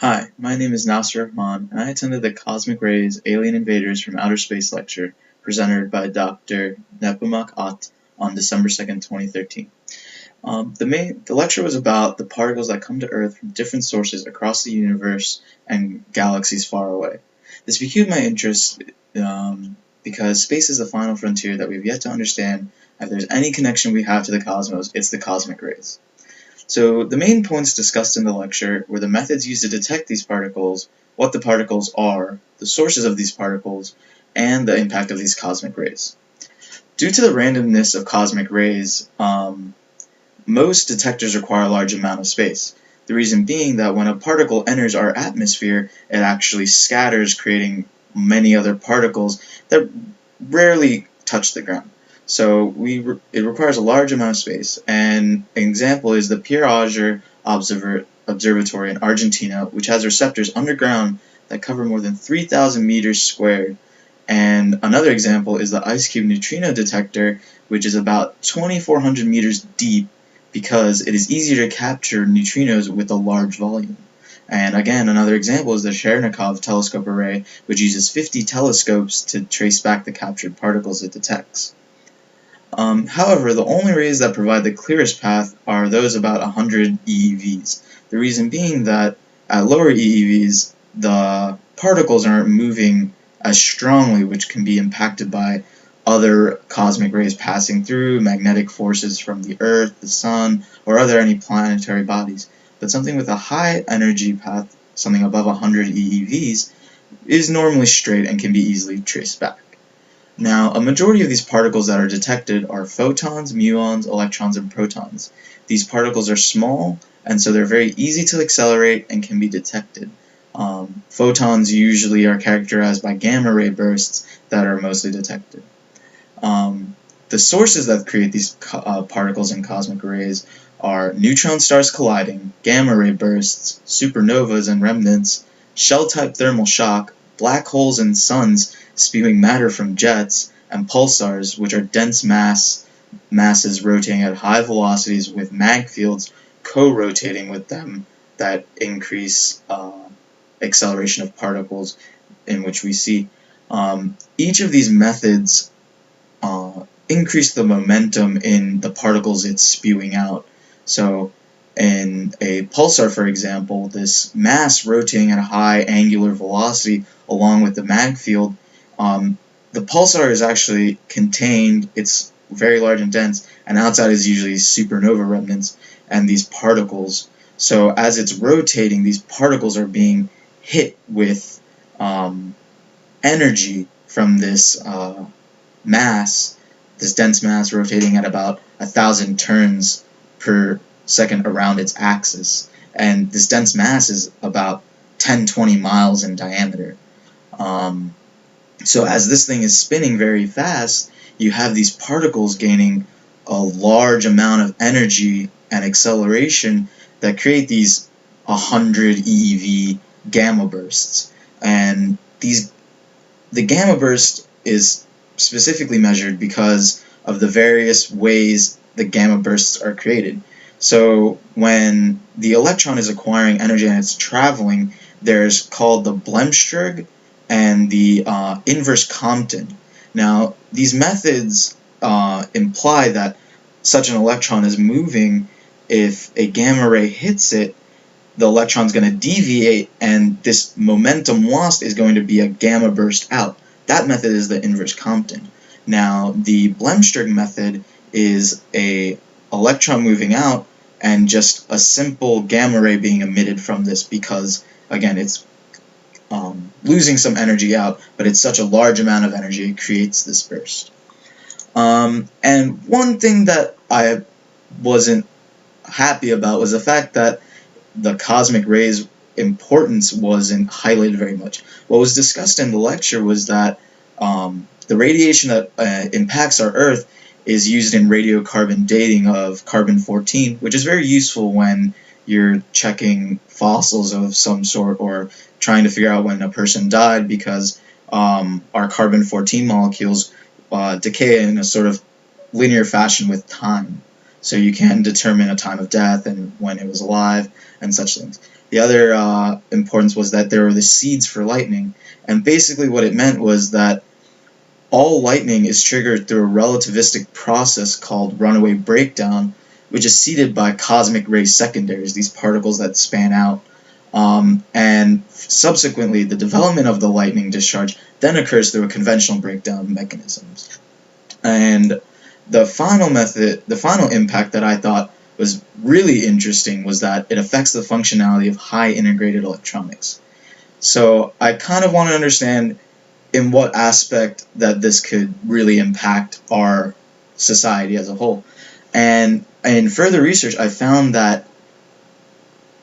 Hi, my name is Nasser Rahman, and I attended the Cosmic Rays Alien Invaders from Outer Space lecture presented by Dr. Nepomuk Otte on December 2nd, 2013. The lecture was about the particles that come to Earth from different sources across the universe and galaxies far away. This piqued my interest because space is the final frontier that we've yet to understand. If there's any connection we have to the cosmos, it's the cosmic rays. So the main points discussed in the lecture were the methods used to detect these particles, what the particles are, the sources of these particles, and the impact of these cosmic rays. Due to the randomness of cosmic rays, most detectors require a large amount of space. The reason being that when a particle enters our atmosphere, it actually scatters, creating many other particles that rarely touch the ground. So it requires a large amount of space, and an example is the Pierre Auger Observatory in Argentina, which has receptors underground that cover more than 3,000 meters squared. And another example is the Ice Cube Neutrino Detector, which is about 2,400 meters deep because it is easier to capture neutrinos with a large volume. And again, another example is the Cherenkov Telescope Array, which uses 50 telescopes to trace back the captured particles it detects. However, the only rays that provide the clearest path are those about 100 eEVs. The reason being that at lower eEVs, the particles aren't moving as strongly, which can be impacted by other cosmic rays passing through, magnetic forces from the Earth, the Sun, or any planetary bodies. But something with a high energy path, something above 100 eEVs, is normally straight and can be easily traced back. Now, a majority of these particles that are detected are photons, muons, electrons, and protons. These particles are small, and so they're very easy to accelerate and can be detected. Photons usually are characterized by gamma ray bursts that are mostly detected. The sources that create these particles in cosmic rays are neutron stars colliding, gamma ray bursts, supernovas and remnants, shell-type thermal shock, black holes and suns spewing matter from jets, and pulsars, which are dense masses rotating at high velocities with mag fields co-rotating with them that increase acceleration of particles, in which we see. Each of these methods increase the momentum in the particles it's spewing out. So in a pulsar, for example, this mass rotating at a high angular velocity along with the mag field, the pulsar is actually contained, it's very large and dense, and outside is usually supernova remnants and these particles. So as it's rotating, these particles are being hit with energy from this mass, this dense mass rotating at about 1,000 turns per second around its axis. And this dense mass is about 10-20 miles in diameter. So as this thing is spinning very fast, you have these particles gaining a large amount of energy and acceleration that create these 100 eEV gamma bursts. And the gamma burst is specifically measured because of the various ways the gamma bursts are created. So when the electron is acquiring energy and it's traveling, there's called the Blemström and the inverse Compton. Now, these methods imply that such an electron is moving. If a gamma ray hits it, the electron's going to deviate, and this momentum lost is going to be a gamma burst out. That method is the inverse Compton. Now, the Blemström method is a electron moving out and just a simple gamma ray being emitted from this because, again, it's losing some energy out, but it's such a large amount of energy it creates this burst. And one thing that I wasn't happy about was the fact that the cosmic rays' importance wasn't highlighted very much. What was discussed in the lecture was that the radiation that impacts our Earth is used in radiocarbon dating of carbon-14, which is very useful when you're checking fossils of some sort or trying to figure out when a person died, because our carbon-14 molecules decay in a sort of linear fashion with time. so you can determine a time of death and when it was alive and such things. The other importance was that there were the seeds for lightning, and basically what it meant was that all lightning is triggered through a relativistic process called runaway breakdown, which is seeded by cosmic ray secondaries, these particles that span out. And subsequently, the development of the lightning discharge then occurs through a conventional breakdown mechanisms. And the final impact that I thought was really interesting was that it affects the functionality of high integrated electronics. So I kind of want to understand in what aspect that this could really impact our society as a whole. And in further research, I found that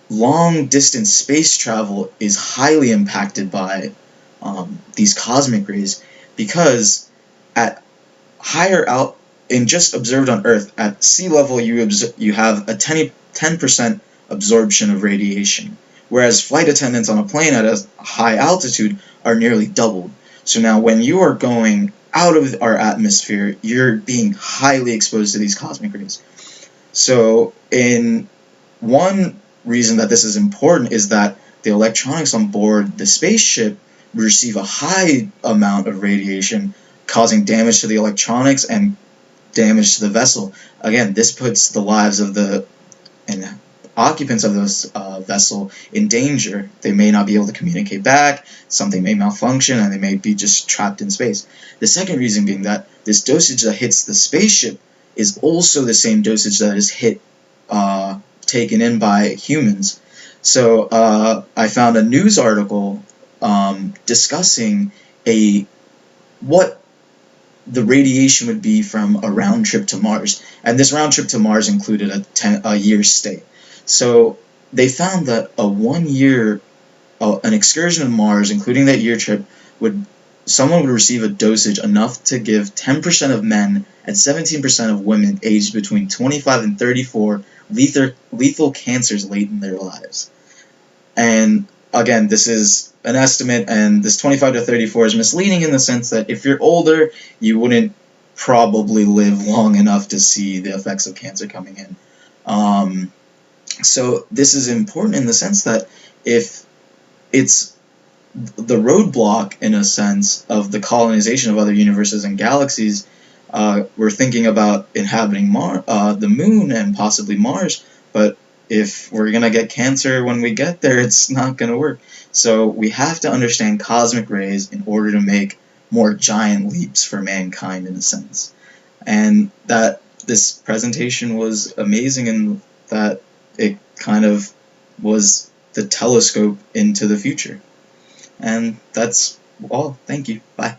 long-distance space travel is highly impacted by these cosmic rays, because at higher out, and just observed on Earth, at sea level you have a 10% absorption of radiation, whereas flight attendants on a plane at a high altitude are nearly doubled. So now when you are going out of our atmosphere, you're being highly exposed to these cosmic rays. So in one reason that this is important is that the electronics on board the spaceship receive a high amount of radiation, causing damage to the electronics and damage to the vessel. Again, this puts the lives of the occupants of this vessel in danger. They may not be able to communicate back, something may malfunction, and they may be just trapped in space. The second reason being that this dosage that hits the spaceship is also the same dosage that is taken in by humans. So I found a news article discussing what the radiation would be from a round trip to Mars, and this round trip to Mars included a year's stay. So they found that an excursion to Mars, including that year trip, someone would receive a dosage enough to give 10% of men and 17% of women aged between 25 and 34 lethal cancers late in their lives. And again, this is an estimate, and this 25 to 34 is misleading in the sense that if you're older, you wouldn't probably live long enough to see the effects of cancer coming in. So this is important in the sense that if it's the roadblock, in a sense, of the colonization of other universes and galaxies, we're thinking about inhabiting the moon and possibly Mars, but if we're going to get cancer when we get there, it's not going to work. So we have to understand cosmic rays in order to make more giant leaps for mankind, in a sense. And that this presentation was amazing in that it kind of was the telescope into the future. And that's all. Thank you. Bye.